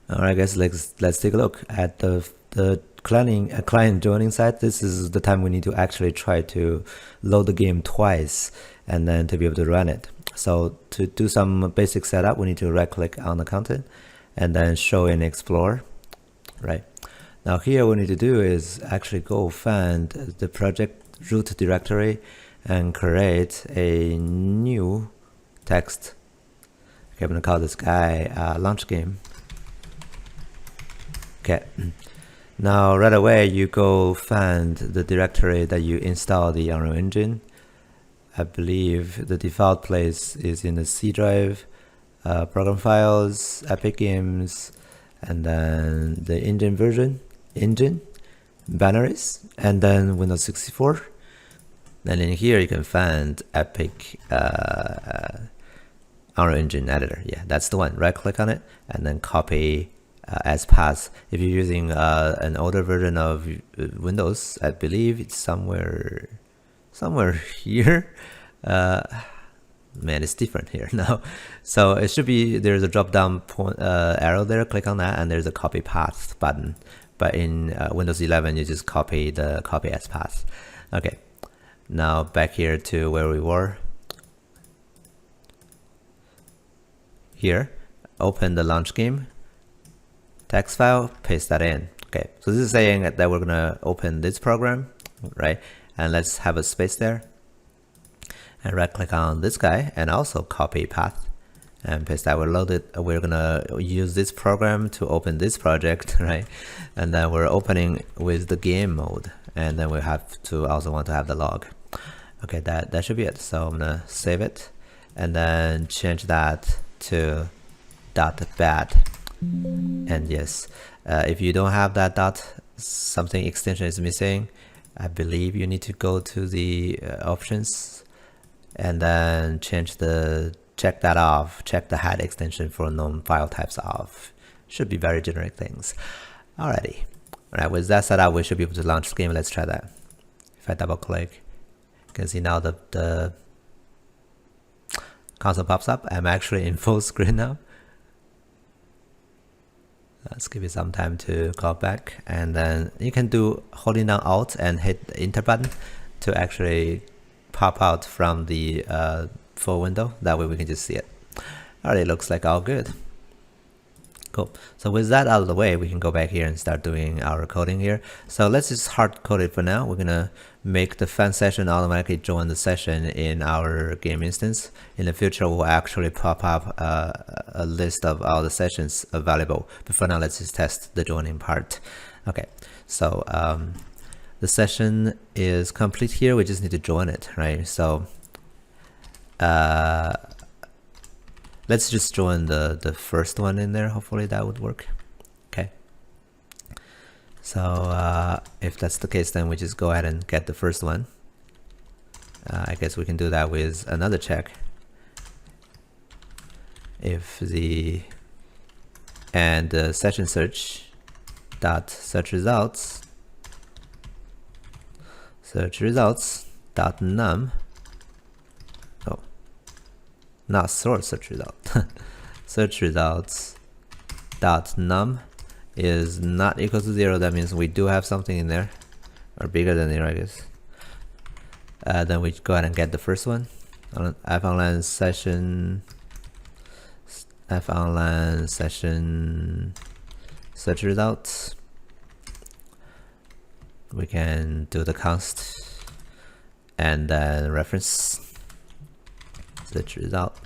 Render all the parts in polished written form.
All right, guys, let's take a look at the client joining side. This is the time we need to actually try to load the game twice and then to be able to run it. So to do some basic setup, we need to right click on the content and then show in Explorer. Right now here what we need to do is actually go find the project root directory and create a new text. Okay, I'm gonna call this guy launch game. Okay, now right away you go find the directory that you install the Unreal Engine. I believe the default place is in the C drive, program files, Epic Games, and then the engine version, binaries, and then Windows 64. And in here you can find Epic Unreal Engine editor. Yeah, that's the one. Right click on it and then copy as path. If you're using an older version of Windows, I believe it's somewhere here. Man, it's different here now. So it should be, there's a drop down arrow there, click on that, and there's a copy path button. But in Windows 11 you just copy the copy as path. Okay, now back here to where we were. Here, open the launch game text file, paste that in. Okay, so this is saying that we're gonna open this program, right? And let's have a space there. And right click on this guy and also copy path and paste that. We're gonna use this program to open this project, right? And then we're opening with the game mode, and then we have to also want to have the log. Okay, that should be it. So I'm gonna save it and then change that to .bat. And yes, if you don't have that something extension is missing, I believe you need to go to the options and then check that off, check the head extension for known file types off. Should be very generic things. Alrighty. Alright, with that set up, we should be able to launch the game. Let's try that. If I double click, you can see now the console pops up. I'm actually in full screen now. Let's give it some time to call back, and then you can do holding down Alt and hit the Enter button to actually pop out from the full window. That way we can just see it. Alright, it looks like all good. Cool. So with that out of the way, we can go back here and start doing our coding here. So let's just hard code it for now. We're gonna make the fan session automatically join the session in our game instance. In the future, we'll actually pop up a list of all the sessions available. But for now, let's just test the joining part. Okay, so the session is complete here. We just need to join it, right? So let's just join the first one in there. Hopefully that would work. Okay. So if that's the case, then we just go ahead and get the first one. I guess we can do that with another check. If the session search dot search results dot num. Not source search result. Search results dot num is not equal to 0. That means we do have something in there, or bigger than 0, I guess. Then we go ahead and get the first one. Fonline session search results. We can do the const and then reference search result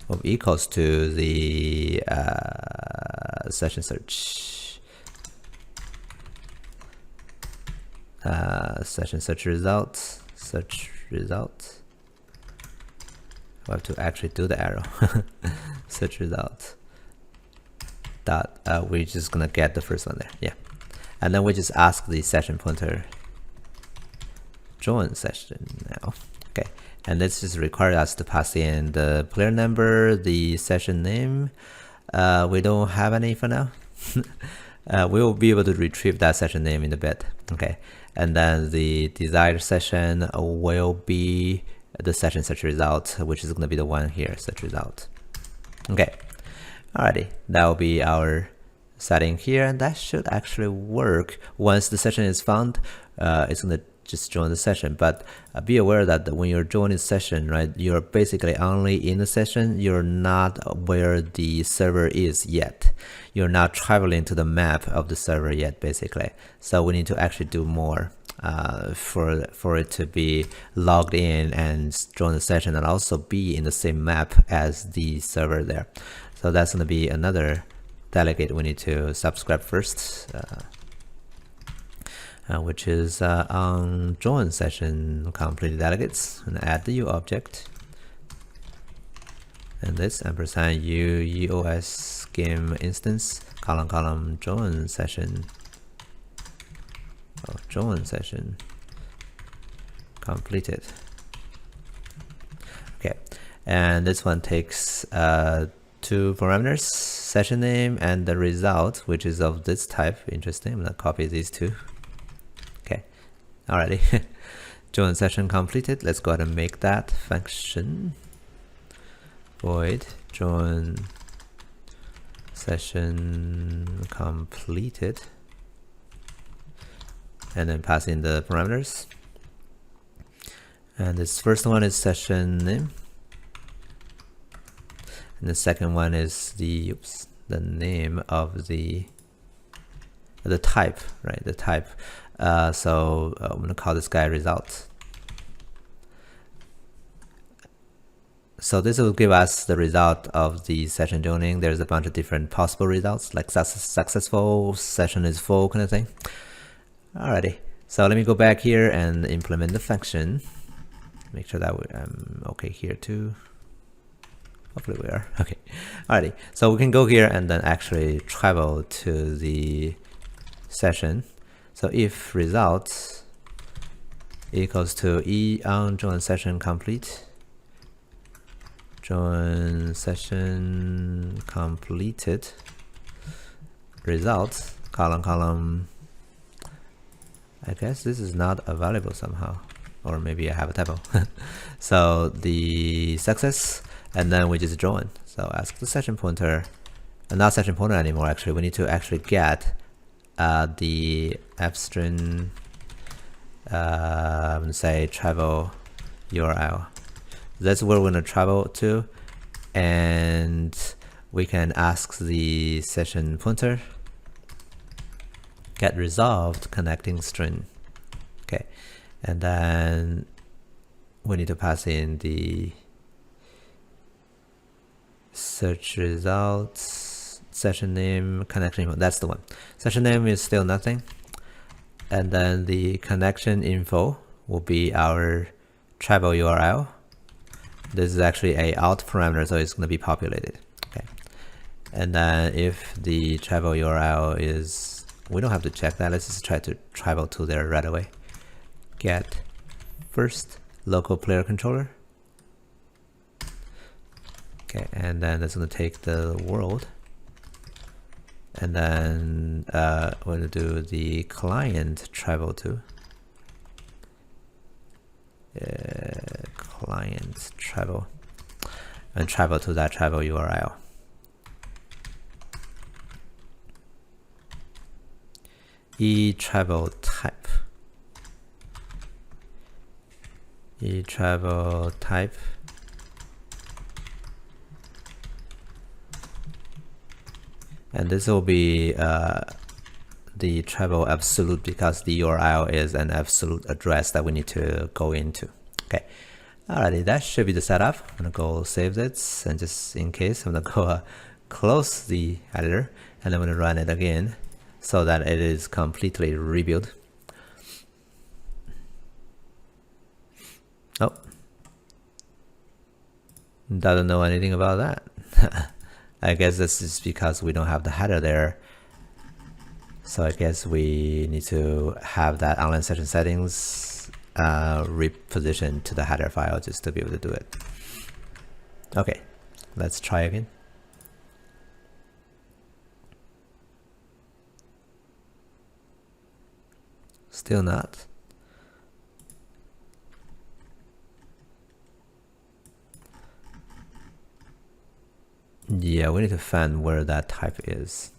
of equals to the session search session search result. I have to actually do the arrow. Search result dot we're just gonna get the first one there, yeah, and then we just ask the session pointer join session now. Okay, and this just requires us to pass in the player number, the session name. We don't have any for now. We will be able to retrieve that session name in a bit. Okay, and then the desired session will be the session search result, which is going to be the one here, search result. Okay, alrighty, that will be our setting here, and that should actually work. Once the session is found, it's gonna just join the session. But be aware that when you're joining the session, right, you're basically only in the session. You're not where the server is yet. You're not traveling to the map of the server yet, basically. So we need to actually do more for it to be logged in and join the session, and also be in the same map as the server there. So that's going to be another delegate we need to subscribe first, which is on join session completed delegates, and add the U object, and this ampersand U EOS game instance column join session. Join session completed. Okay, and this one takes two parameters, session name and the result, which is of this type. Interesting. I'm gonna copy these two. Okay, alrighty. Join session completed. Let's go ahead and make that function. Void join session completed, and then pass in the parameters. And this first one is session name, and the second one is the name of the type, right? The type. So I'm gonna call this guy result. So this will give us the result of the session joining. There's a bunch of different possible results, like successful, session is full, kind of thing. Alrighty, so let me go back here and implement the function. Make sure that I'm okay here too. Hopefully we are. Okay. Alrighty, so we can go here and then actually travel to the session. So if result equals to E on join session complete, join session completed, result column. I guess this is not available somehow, or maybe I have a typo. So the success, and then we just join. So ask the session pointer, not session pointer anymore. Actually, we need to actually get the f-string. I'm gonna say travel URL. That's where we're gonna travel to, and we can ask the session pointer get resolved connecting string. Okay, and then we need to pass in the search results, session name, connection info. That's the one. Session name is still nothing, and then the connection info will be our travel URL. This is actually a out parameter, so it's going to be populated. Okay, and then if the travel URL is, we don't have to check that. Let's just try to travel to there right away. Get first local player controller. Okay, and then that's going to take the world, and then we're going to do the client travel to. Client travel, and travel to that travel URL. travel type. Travel type. And this will be the travel absolute, because the URL is an absolute address that we need to go into. Okay, alrighty, that should be the setup. I'm gonna go save this, and just in case, I'm gonna go close the editor, and I'm gonna run it again so that it is completely rebuilt. Oh, doesn't know anything about that. I guess this is because we don't have the header there. So I guess we need to have that online session settings repositioned to the header file just to be able to do it. Okay, let's try again. Still not. Yeah, we need to find where that type is.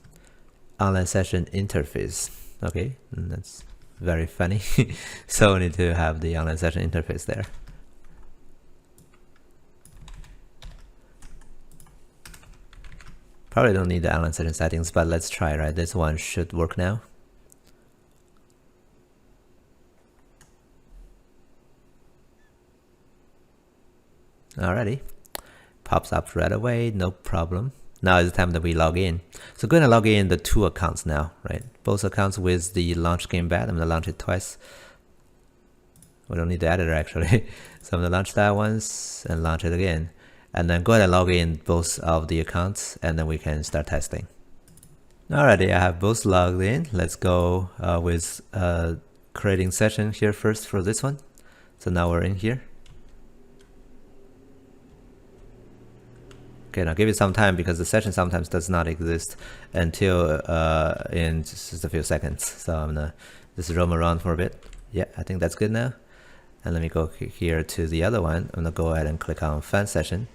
Online session interface. Okay, that's very funny. So we need to have the online session interface there. Probably don't need the online session settings, but let's try, right? This one should work now. Alrighty, pops up right away, no problem. Now it's time that we log in. So going to log in the two accounts now, right? Both accounts with the launch game bat. I'm gonna launch it twice. We don't need the editor actually. So I'm gonna launch that once and launch it again. And then go ahead and log in both of the accounts and then we can start testing. Alrighty, I have both logged in. Let's go with creating session here first for this one. So now we're in here. Okay, now give it some time because the session sometimes does not exist until in just a few seconds. So I'm gonna just roam around for a bit. Yeah, I think that's good now. And let me go here to the other one. I'm gonna go ahead and click on fan session.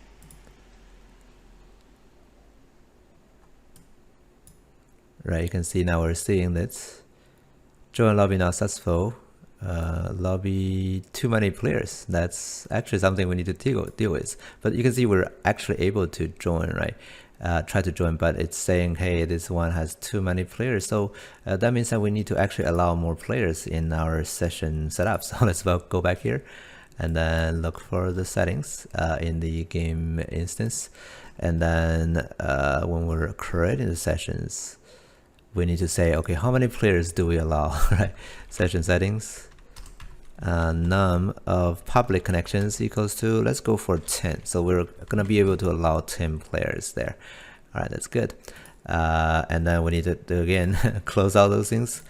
Right, you can see now we're seeing this. Join lobby not successful. Lobby too many players. That's actually something we need to deal with. But you can see we're actually able to join, right? Try to join, but it's saying, hey, this one has too many players. So that means that we need to actually allow more players in our session setup. So let's go back here and then look for the settings in the game instance. And then when we're creating the sessions, we need to say, okay, how many players do we allow, right? Session settings. Num of public connections equals to, let's go for 10. So we're going to be able to allow 10 players there. All right, that's good. And then we need to do again, close all those things.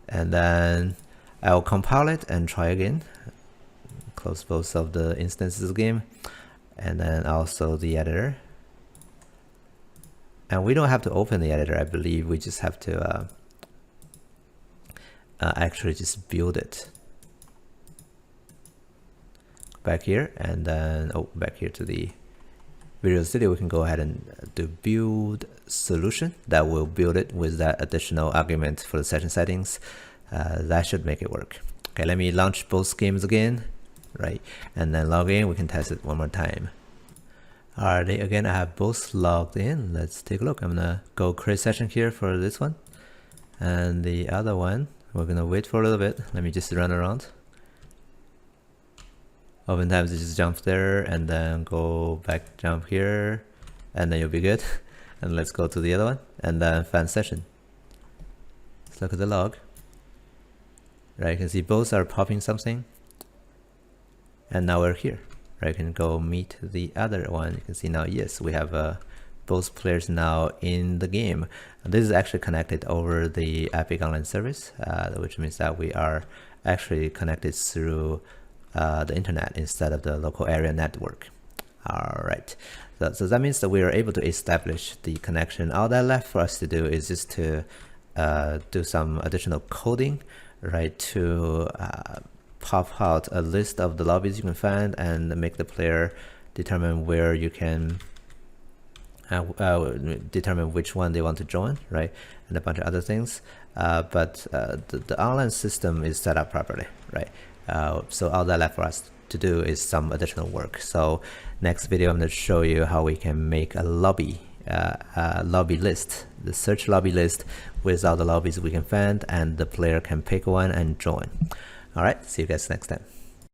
And then I'll compile it and try again. Close both of the instances again. And then also the editor. And we don't have to open the editor, I believe. We just have to actually just build it. Back here, and then back here to the Visual Studio, we can go ahead and do build solution. That will build it with that additional argument for the session settings. That should make it work. Okay, let me launch both games again, right? And then log in, we can test it one more time. Alright, again, I have both logged in. Let's take a look. I'm gonna go create session here for this one. And the other one, we're gonna wait for a little bit. Let me just run around. Oftentimes you just jump there and then go back, jump here, and then you'll be good. And let's go to the other one and then fan session. Let's look at the log. Right, you can see both are popping something. And now we're here. Right, you can go meet the other one. You can see now, yes, we have both players now in the game. And this is actually connected over the Epic Online service, which means that we are actually connected through the internet instead of the local area network. All right, so that means that we are able to establish the connection. All that left for us to do is just to do some additional coding, right, to pop out a list of the lobbies you can find and make the player determine where you can determine which one they want to join, right, and a bunch of other things. But the online system is set up properly, right? So all that left for us to do is some additional work. So next video, I'm going to show you how we can make a lobby list, the search lobby list with all the lobbies we can find, and the player can pick one and join. All right, see you guys next time.